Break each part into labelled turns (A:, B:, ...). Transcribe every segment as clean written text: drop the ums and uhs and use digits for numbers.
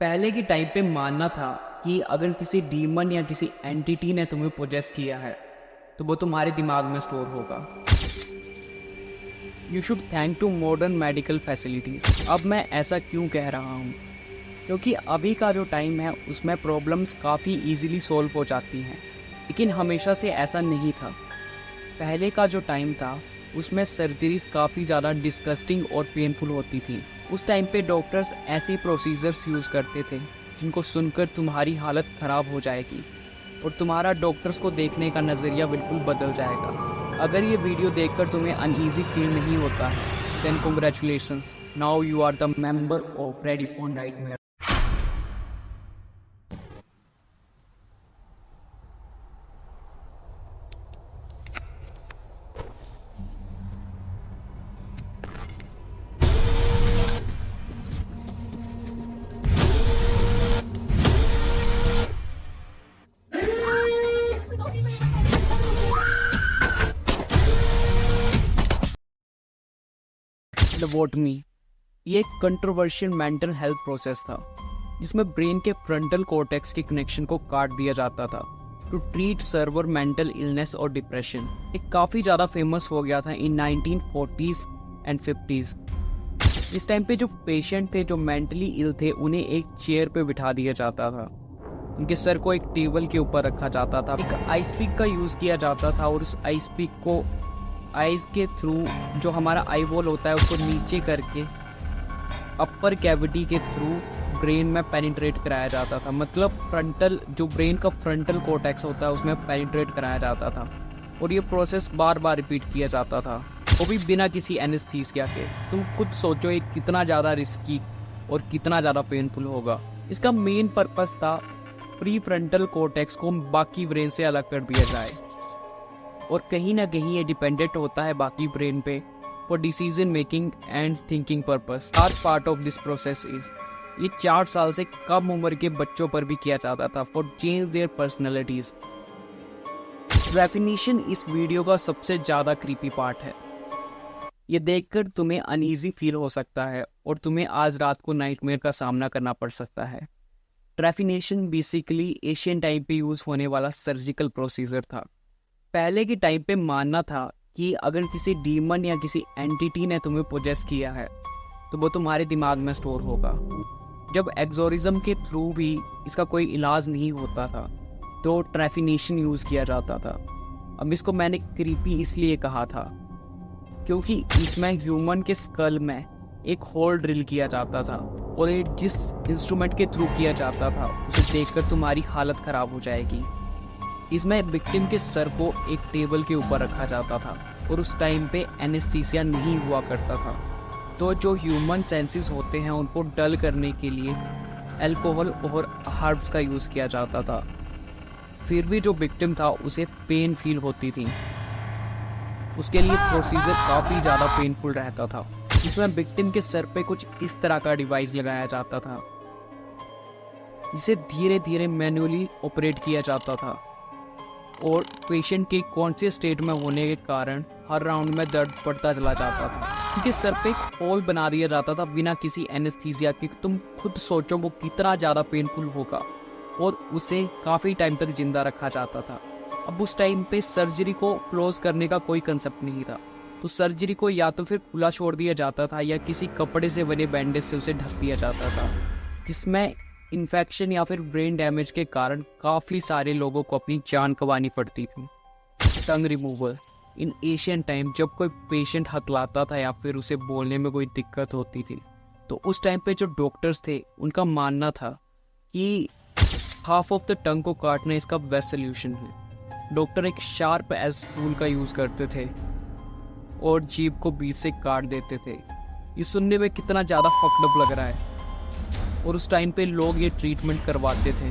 A: पहले के टाइम पे मानना था कि अगर किसी डीमन या किसी एंटिटी ने तुम्हें पोजेस किया है तो वो तुम्हारे दिमाग में स्टोर होगा। You should thank to modern medical facilities. अब मैं ऐसा क्यों कह रहा हूँ? क्योंकि अभी का जो टाइम है उसमें प्रॉब्लम्स काफ़ी इजीली सॉल्व हो जाती हैं, लेकिन हमेशा से ऐसा नहीं था। पहले का जो टाइम था उसमें सर्जरीज काफ़ी ज़्यादा डिस्गस्टिंग और पेनफुल होती थी। उस टाइम पे डॉक्टर्स ऐसे प्रोसीजर्स यूज़ करते थे जिनको सुनकर तुम्हारी हालत ख़राब हो जाएगी और तुम्हारा डॉक्टर्स को देखने का नज़रिया बिल्कुल बदल जाएगा। अगर ये वीडियो देखकर तुम्हें अनईजी फील नहीं होता है, then congratulations, now you are the member of ready for nightmare. Lobotomy ये एक कंट्रोवर्शियल मेंटल हेल्थ प्रोसेस था जिसमें ब्रेन के फ्रंटल कॉर्टेक्स के कनेक्शन को काट दिया जाता था to treat severe mental illness और डिप्रेशन। ये काफ़ी ज़्यादा फेमस हो गया था इन 1940s एंड 50s। इस टाइम पे जो पेशेंट थे जो मेंटली इल थे उन्हें एक चेयर पे बिठा दिया जाता था, उनके सर को एक टेबल के ऊपर रखा जाता था, एक आइस पिक का यूज़ किया जाता था और उस आइस पिक को आइज के थ्रू जो हमारा आई बॉल होता है उसको नीचे करके अपर कैविटी के थ्रू ब्रेन में पेनिट्रेट कराया जाता था। मतलब फ्रंटल जो ब्रेन का फ्रंटल कॉर्टेक्स होता है उसमें पेनिट्रेट कराया जाता था और ये प्रोसेस बार बार रिपीट किया जाता था, वो भी बिना किसी एनेस्थीसिया के। तुम खुद सोचो ये कितना ज़्यादा रिस्की और कितना ज़्यादा पेनफुल होगा। इसका मेन पर्पस था प्री फ्रंटल कॉर्टेक्स को बाकी ब्रेन से अलग कर दिया जाए और कहीं ना कहीं ये डिपेंडेंट होता है बाकी ब्रेन पे for decision making and thinking purpose. Her part of this process is ये 4 साल से कम उम्र के बच्चों पर भी किया जाता था for change their personalities. Definition इस वीडियो का सबसे ज़्यादा क्रीपी पार्ट है। ये देखकर तुम्हें अनईजी फील हो सकता है और तुम्हें आज रात को नाइटमेयर का सामना करना पड़ सकता है। ट्रेफिनेशन बेसिकली एशियन टाइम पे यूज होने वाला सर्जिकल प्रोसीजर था। पहले के टाइम पे मानना था कि अगर किसी डीमन या किसी एंटिटी ने तुम्हें पोजेस किया है तो वो तुम्हारे दिमाग में स्टोर होगा। जब एक्सोरिज्म के थ्रू भी इसका कोई इलाज नहीं होता था तो ट्रेफिनेशन यूज़ किया जाता था। अब इसको मैंने क्रीपी इसलिए कहा था क्योंकि इसमें ह्यूमन के स्कल में एक होल ड्रिल किया जाता था और ये जिस इंस्ट्रूमेंट के थ्रू किया जाता था उसे देखकर तुम्हारी हालत ख़राब हो जाएगी। इसमें विक्टिम के सर को एक टेबल के ऊपर रखा जाता था और उस टाइम पे एनेस्थीसिया नहीं हुआ करता था, तो जो ह्यूमन सेंसेस होते हैं उनको डल करने के लिए अल्कोहल और हर्ब्स का यूज़ किया जाता था। फिर भी जो विक्टिम था उसे पेन फील होती थी, उसके लिए प्रोसीजर काफ़ी ज़्यादा पेनफुल रहता था। इसमें विक्टिम के सर पे कुछ इस तरह का डिवाइस लगाया जाता था जिसे धीरे धीरे मैन्युअली ऑपरेट किया जाता था और पेशेंट के कॉन्शियस स्टेट में होने के कारण हर राउंड में दर्द बढ़ता चला जाता था क्योंकि सर पे एक होल बना दिया जाता था बिना किसी एनेस्थीसिया के। तुम खुद सोचो वो कितना ज़्यादा पेनफुल होगा और उसे काफ़ी टाइम तक जिंदा रखा जाता था। अब उस टाइम पे सर्जरी को क्लोज करने का कोई कंसेप्ट नहीं था, तो सर्जरी को या तो फिर खुला छोड़ दिया जाता था या किसी कपड़े से बने बैंडेज से उसे ढक दिया जाता था, जिसमें इन्फेक्शन या फिर ब्रेन डैमेज के कारण काफ़ी सारे लोगों को अपनी जान गंवानी पड़ती थी। टंग रिमूवल इन एशियन टाइम जब कोई पेशेंट हकलाता था या फिर उसे बोलने में कोई दिक्कत होती थी तो उस टाइम पे जो डॉक्टर्स थे उनका मानना था कि हाफ ऑफ द टंग को काटना इसका बेस्ट सोल्यूशन है। डॉक्टर एक शार्प एज टूल का यूज़ करते थे और जीभ को बीच से काट देते थे। ये सुनने में कितना ज़्यादा फक्ड लग रहा है और उस टाइम पे लोग ये ट्रीटमेंट करवाते थे।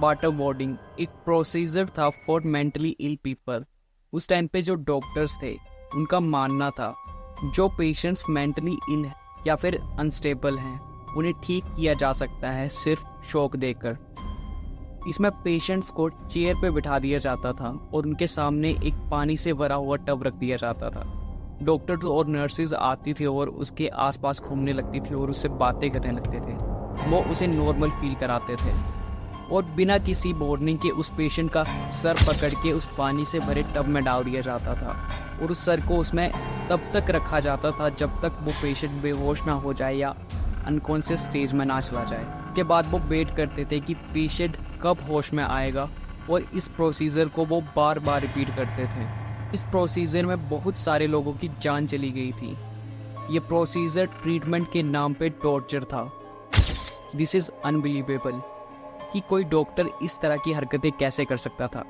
A: वाटर बोर्डिंग एक प्रोसीजर था फॉर मेंटली इल पीपल। उस टाइम पे जो डॉक्टर्स थे उनका मानना था जो पेशेंट्स मेंटली इल या फिर अनस्टेबल हैं उन्हें ठीक किया जा सकता है सिर्फ शॉक देकर। इसमें पेशेंट्स को चेयर पे बिठा दिया जाता था और उनके सामने एक पानी से भरा हुआ टब रख दिया जाता था डॉक्टर्स और नर्सेज आती थी और उसके आसपास घूमने लगती थी और उससे बातें करने लगते थे। वो उसे नॉर्मल फील कराते थे और बिना किसी वार्निंग के उस पेशेंट का सर पकड़ के उस पानी से भरे टब में डाल दिया जाता था और उस सर को उसमें तब तक रखा जाता था जब तक वो पेशेंट बेहोश ना हो जाए या अनकॉन्शियस स्टेज में ना चला जाए। के बाद वो वेट करते थे कि पेशेंट कब होश में आएगा और इस प्रोसीजर को वो बार बार रिपीट करते थे। इस प्रोसीजर में बहुत सारे लोगों की जान चली गई थी। ये प्रोसीजर ट्रीटमेंट के नाम पे टॉर्चर था। दिस इज़ अनबिलीवेबल कि कोई डॉक्टर इस तरह की हरकतें कैसे कर सकता था।